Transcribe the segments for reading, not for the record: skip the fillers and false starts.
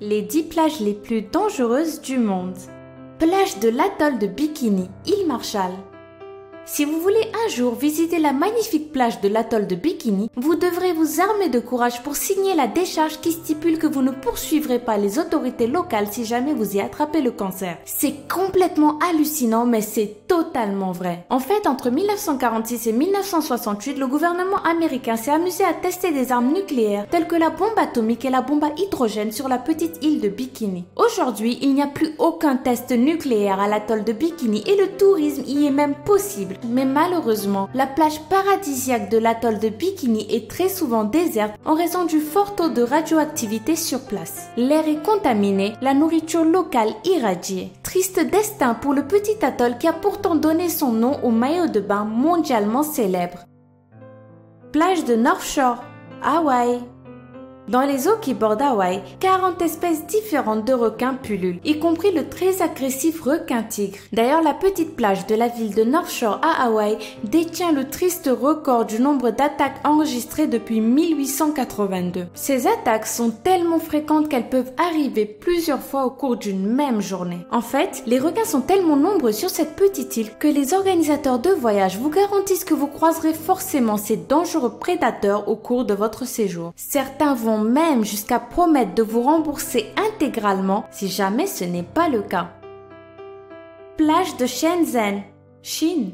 Les 10 plages les plus dangereuses du monde. Plage de l'atoll de Bikini, île Marshall. Si vous voulez un jour visiter la magnifique plage de l'atoll de Bikini, vous devrez vous armer de courage pour signer la décharge qui stipule que vous ne poursuivrez pas les autorités locales si jamais vous y attrapez le cancer. C'est complètement hallucinant, mais c'est totalement vrai. En fait, entre 1946 et 1968, le gouvernement américain s'est amusé à tester des armes nucléaires telles que la bombe atomique et la bombe à hydrogène sur la petite île de Bikini. Aujourd'hui, il n'y a plus aucun test nucléaire à l'atoll de Bikini et le tourisme y est même possible. Mais malheureusement, la plage paradisiaque de l'atoll de Bikini est très souvent déserte en raison du fort taux de radioactivité sur place. L'air est contaminé, la nourriture locale irradiée. Triste destin pour le petit atoll qui a pourtant donné son nom au maillot de bain mondialement célèbre. Plage de North Shore, Hawaï. Dans les eaux qui bordent Hawaï, 40 espèces différentes de requins pullulent, y compris le très agressif requin-tigre. D'ailleurs, la petite plage de la ville de North Shore à Hawaï détient le triste record du nombre d'attaques enregistrées depuis 1882. Ces attaques sont tellement fréquentes qu'elles peuvent arriver plusieurs fois au cours d'une même journée. En fait, les requins sont tellement nombreux sur cette petite île que les organisateurs de voyage vous garantissent que vous croiserez forcément ces dangereux prédateurs au cours de votre séjour. Certains vont même jusqu'à promettre de vous rembourser intégralement si jamais ce n'est pas le cas. Plage de Shenzhen, Chine.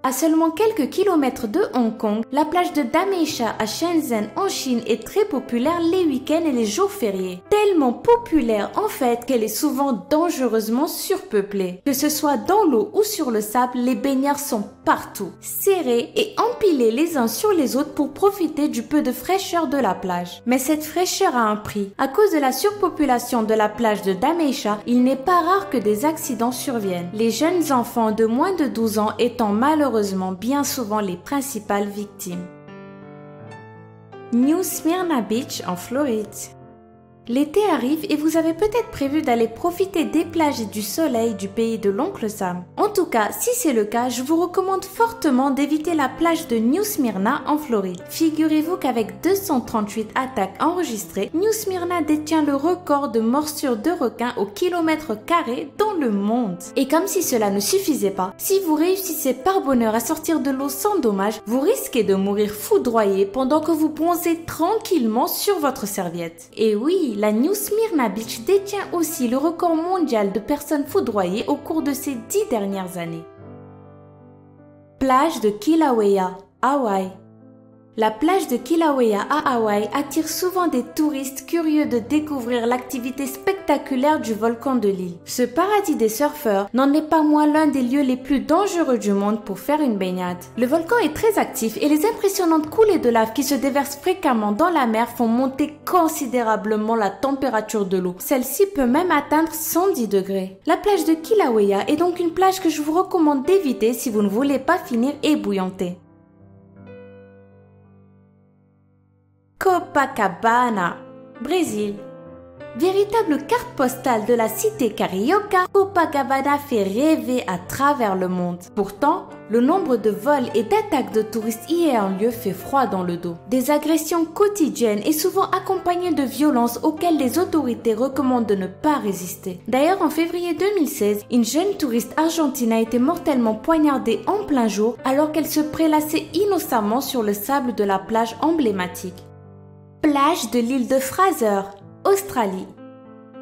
À seulement quelques kilomètres de Hong Kong, la plage de Dameisha à Shenzhen en Chine est très populaire les week-ends et les jours fériés. Tellement populaire en fait qu'elle est souvent dangereusement surpeuplée. Que ce soit dans l'eau ou sur le sable, les baigneurs sont partout, serrés et empilés les uns sur les autres pour profiter du peu de fraîcheur de la plage. Mais cette fraîcheur a un prix. À cause de la surpopulation de la plage de Dameisha, il n'est pas rare que des accidents surviennent. Les jeunes enfants de moins de 12 ans étant malheureusement bien souvent les principales victimes. New Smyrna Beach en Floride. L'été arrive et vous avez peut-être prévu d'aller profiter des plages et du soleil du pays de l'oncle Sam. En tout cas, si c'est le cas, je vous recommande fortement d'éviter la plage de New Smyrna en Floride. Figurez-vous qu'avec 238 attaques enregistrées, New Smyrna détient le record de morsures de requins au kilomètre carré dans le monde. Et comme si cela ne suffisait pas, si vous réussissez par bonheur à sortir de l'eau sans dommage, vous risquez de mourir foudroyé pendant que vous bronzez tranquillement sur votre serviette. Et oui, la New Smyrna Beach détient aussi le record mondial de personnes foudroyées au cours de ces 10 dernières années. Plage de Kilauea, Hawaï. La plage de Kilauea à Hawaï attire souvent des touristes curieux de découvrir l'activité spectaculaire du volcan de l'île. Ce paradis des surfeurs n'en est pas moins l'un des lieux les plus dangereux du monde pour faire une baignade. Le volcan est très actif et les impressionnantes coulées de lave qui se déversent fréquemment dans la mer font monter considérablement la température de l'eau. Celle-ci peut même atteindre 110 degrés. La plage de Kilauea est donc une plage que je vous recommande d'éviter si vous ne voulez pas finir ébouillanté. Copacabana, Brésil. Véritable carte postale de la cité carioca, Copacabana fait rêver à travers le monde. Pourtant, le nombre de vols et d'attaques de touristes y ayant lieu fait froid dans le dos. Des agressions quotidiennes et souvent accompagnées de violences auxquelles les autorités recommandent de ne pas résister. D'ailleurs, en février 2016, une jeune touriste argentine a été mortellement poignardée en plein jour alors qu'elle se prélassait innocemment sur le sable de la plage emblématique. Plage de l'île de Fraser, Australie.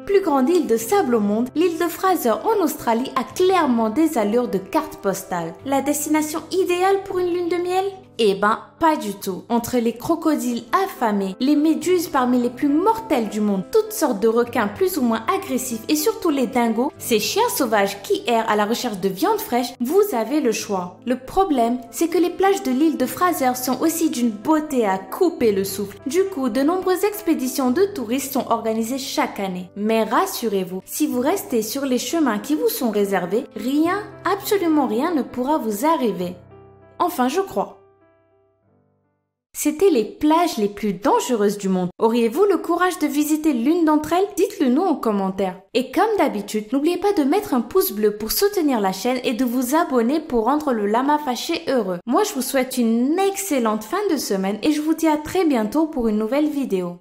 Plus grande île de sable au monde, l'île de Fraser en Australie a clairement des allures de carte postale. La destination idéale pour une lune de miel ? Eh ben, pas du tout. Entre les crocodiles affamés, les méduses parmi les plus mortelles du monde, toutes sortes de requins plus ou moins agressifs et surtout les dingos, ces chiens sauvages qui errent à la recherche de viande fraîche, vous avez le choix. Le problème, c'est que les plages de l'île de Fraser sont aussi d'une beauté à couper le souffle. Du coup, de nombreuses expéditions de touristes sont organisées chaque année. Mais rassurez-vous, si vous restez sur les chemins qui vous sont réservés, rien, absolument rien ne pourra vous arriver. Enfin, je crois. C'était les plages les plus dangereuses du monde. Auriez-vous le courage de visiter l'une d'entre elles? Dites-le nous en commentaire. Et comme d'habitude, n'oubliez pas de mettre un pouce bleu pour soutenir la chaîne et de vous abonner pour rendre le lama fâché heureux. Moi, je vous souhaite une excellente fin de semaine et je vous dis à très bientôt pour une nouvelle vidéo.